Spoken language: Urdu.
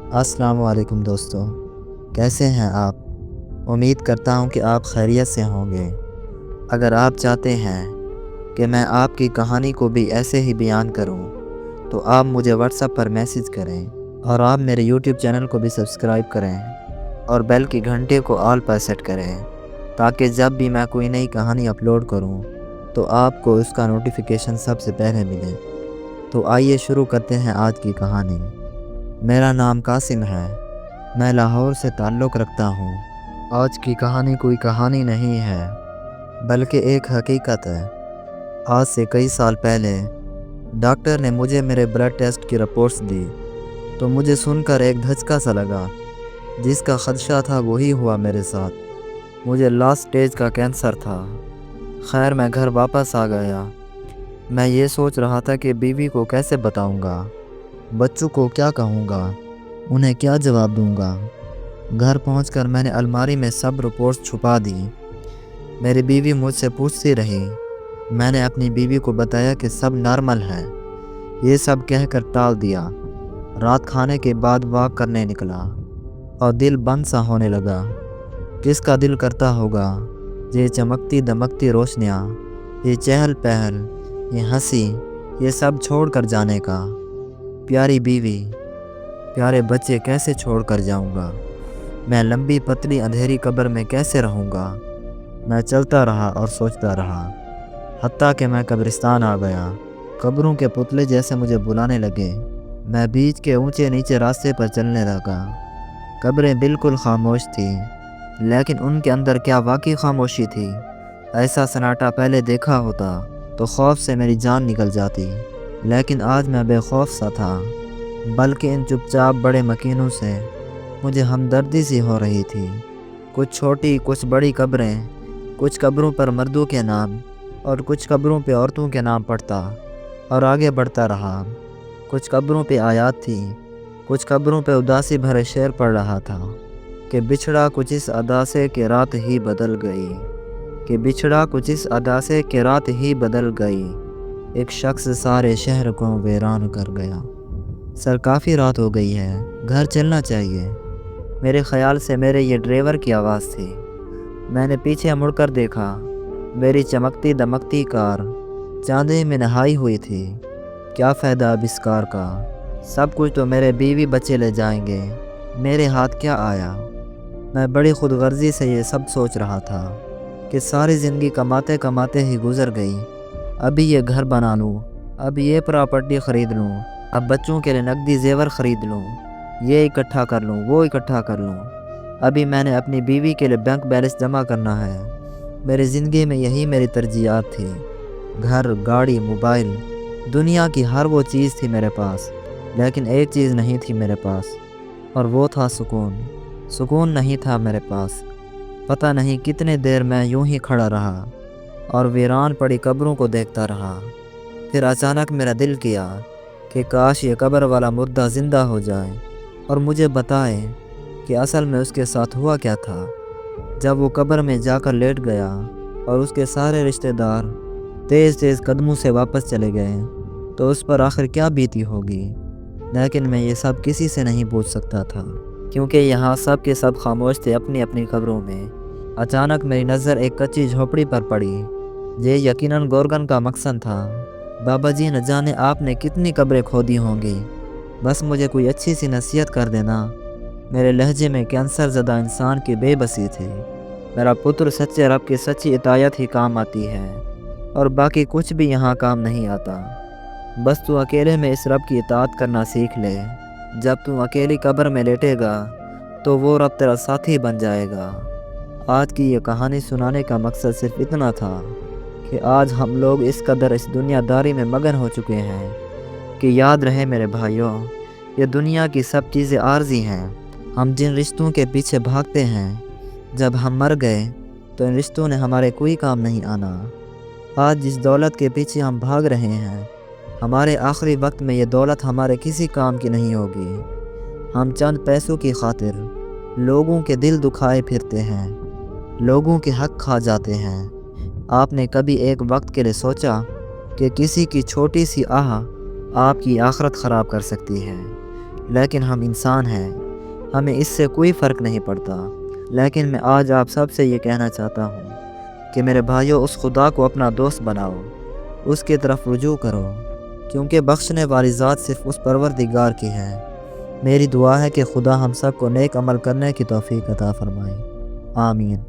السلام علیکم دوستو، کیسے ہیں آپ؟ امید کرتا ہوں کہ آپ خیریت سے ہوں گے۔ اگر آپ چاہتے ہیں کہ میں آپ کی کہانی کو بھی ایسے ہی بیان کروں تو آپ مجھے واٹس ایپ پر میسج کریں، اور آپ میرے یوٹیوب چینل کو بھی سبسکرائب کریں اور بیل کی گھنٹی کو آل پر سیٹ کریں، تاکہ جب بھی میں کوئی نئی کہانی اپلوڈ کروں تو آپ کو اس کا نوٹیفیکیشن سب سے پہلے ملے۔ تو آئیے شروع کرتے ہیں آج کی کہانی۔ میرا نام قاسم ہے، میں لاہور سے تعلق رکھتا ہوں۔ آج کی کہانی کوئی کہانی نہیں ہے بلکہ ایک حقیقت ہے۔ آج سے کئی سال پہلے ڈاکٹر نے مجھے میرے بلڈ ٹیسٹ کی رپورٹس دی تو مجھے سن کر ایک دھچکا سا لگا۔ جس کا خدشہ تھا وہی ہوا میرے ساتھ۔ مجھے لاسٹ سٹیج کا کینسر تھا۔ خیر، میں گھر واپس آ گیا۔ میں یہ سوچ رہا تھا کہ بیوی کو کیسے بتاؤں گا، بچوں کو کیا کہوں گا، انہیں کیا جواب دوں گا۔ گھر پہنچ کر میں نے الماری میں سب رپورٹس چھپا دی۔ میری بیوی مجھ سے پوچھتی رہی۔ میں نے اپنی بیوی کو بتایا کہ سب نارمل ہے۔ یہ سب کہہ کر ٹال دیا۔ رات کھانے کے بعد واک کرنے نکلا اور دل بند سا ہونے لگا۔ کس کا دل کرتا ہوگا یہ چمکتی دمکتی روشنیاں، یہ چہل پہل، یہ ہنسی، یہ سب چھوڑ کر جانے کا۔ پیاری بیوی، پیارے بچے کیسے چھوڑ کر جاؤں گا؟ میں لمبی پتلی اندھیری قبر میں کیسے رہوں گا؟ میں چلتا رہا اور سوچتا رہا، حتیٰ کہ میں قبرستان آ گیا۔ قبروں کے پتلے جیسے مجھے بلانے لگے۔ میں بیچ کے اونچے نیچے راستے پر چلنے لگا۔ قبریں بالکل خاموش تھیں، لیکن ان کے اندر کیا واقعی خاموشی تھی؟ ایسا سناٹا پہلے دیکھا ہوتا تو خوف سے میری جان نکل جاتی، لیکن آج میں بے خوف سا تھا، بلکہ ان چپ چاپ بڑے مکینوں سے مجھے ہمدردی سی ہو رہی تھی۔ کچھ چھوٹی کچھ بڑی قبریں، کچھ قبروں پر مردوں کے نام اور کچھ قبروں پہ عورتوں کے نام پڑھتا اور آگے بڑھتا رہا۔ کچھ قبروں پہ آیات تھی، کچھ قبروں پہ اداسی بھرے شعر پڑھ رہا تھا کہ بچھڑا کچھ اس ادا سے کہ رات ہی بدل گئی، کہ بچھڑا کچھ اس ادا سے کہ رات ہی بدل گئی، ایک شخص سارے شہر کو ویران کر گیا۔ سر، کافی رات ہو گئی ہے، گھر چلنا چاہیے۔ میرے خیال سے میرے یہ ڈرائیور کی آواز تھی۔ میں نے پیچھے مڑ کر دیکھا۔ میری چمکتی دمکتی کار چاندنی میں نہائی ہوئی تھی۔ کیا فائدہ اب اس کار کا؟ سب کچھ تو میرے بیوی بچے لے جائیں گے، میرے ہاتھ کیا آیا؟ میں بڑی خود غرضی سے یہ سب سوچ رہا تھا کہ ساری زندگی کماتے کماتے ہی گزر گئی۔ ابھی یہ گھر بنا لوں، اب یہ پراپرٹی خرید لوں، اب بچوں کے لیے نقدی زیور خرید لوں، یہ اکٹھا کر لوں، وہ اکٹھا کر لوں۔ ابھی میں نے اپنی بیوی کے لیے بینک بیلنس جمع کرنا ہے۔ میری زندگی میں یہی میری ترجیحات تھی۔ گھر، گاڑی، موبائل، دنیا کی ہر وہ چیز تھی میرے پاس، لیکن ایک چیز نہیں تھی میرے پاس، اور وہ تھا سکون۔ سکون نہیں تھا میرے پاس۔ پتہ نہیں کتنے دیر میں یوں ہی کھڑا رہا اور ویران پڑی قبروں کو دیکھتا رہا۔ پھر اچانک میرا دل کیا کہ کاش یہ قبر والا مردہ زندہ ہو جائے اور مجھے بتائے کہ اصل میں اس کے ساتھ ہوا کیا تھا۔ جب وہ قبر میں جا کر لیٹ گیا اور اس کے سارے رشتہ دار تیز تیز قدموں سے واپس چلے گئے تو اس پر آخر کیا بیتی ہوگی؟ لیکن میں یہ سب کسی سے نہیں پوچھ سکتا تھا، کیونکہ یہاں سب کے سب خاموش تھے اپنی اپنی قبروں میں۔ اچانک میری نظر ایک کچی جھوپڑی پر پڑی۔ یہ یقیناً گورگن کا مقصد تھا۔ بابا جی، نہ جانے آپ نے کتنی قبریں کھودی ہوں گی، بس مجھے کوئی اچھی سی نصیحت کر دینا۔ میرے لہجے میں کینسر زدہ انسان کی بے بسی تھی۔ میرا پتر، سچے رب کی سچی اطاعت ہی کام آتی ہے، اور باقی کچھ بھی یہاں کام نہیں آتا۔ بس تو اکیلے میں اس رب کی اطاعت کرنا سیکھ لے۔ جب تو اکیلی قبر میں لیٹے گا تو وہ رب تیرا ساتھی بن جائے گا۔ آج کی یہ کہانی سنانے کا مقصد صرف اتنا تھا کہ آج ہم لوگ اس قدر اس دنیا داری میں مگن ہو چکے ہیں کہ یاد رہے میرے بھائیوں، یہ دنیا کی سب چیزیں عارضی ہیں۔ ہم جن رشتوں کے پیچھے بھاگتے ہیں، جب ہم مر گئے تو ان رشتوں نے ہمارے کوئی کام نہیں آنا۔ آج جس دولت کے پیچھے ہم بھاگ رہے ہیں، ہمارے آخری وقت میں یہ دولت ہمارے کسی کام کی نہیں ہوگی۔ ہم چند پیسوں کی خاطر لوگوں کے دل دکھائے پھرتے ہیں، لوگوں کے حق کھا جاتے ہیں۔ آپ نے کبھی ایک وقت کے لیے سوچا کہ کسی کی چھوٹی سی آہ آپ کی آخرت خراب کر سکتی ہے؟ لیکن ہم انسان ہیں، ہمیں اس سے کوئی فرق نہیں پڑتا۔ لیکن میں آج آپ سب سے یہ کہنا چاہتا ہوں کہ میرے بھائیوں، اس خدا کو اپنا دوست بناؤ، اس کی طرف رجوع کرو، کیونکہ بخشنے والی ذات صرف اس پروردگار کی ہے۔ میری دعا ہے کہ خدا ہم سب کو نیک عمل کرنے کی توفیق عطا فرمائے۔ آمین۔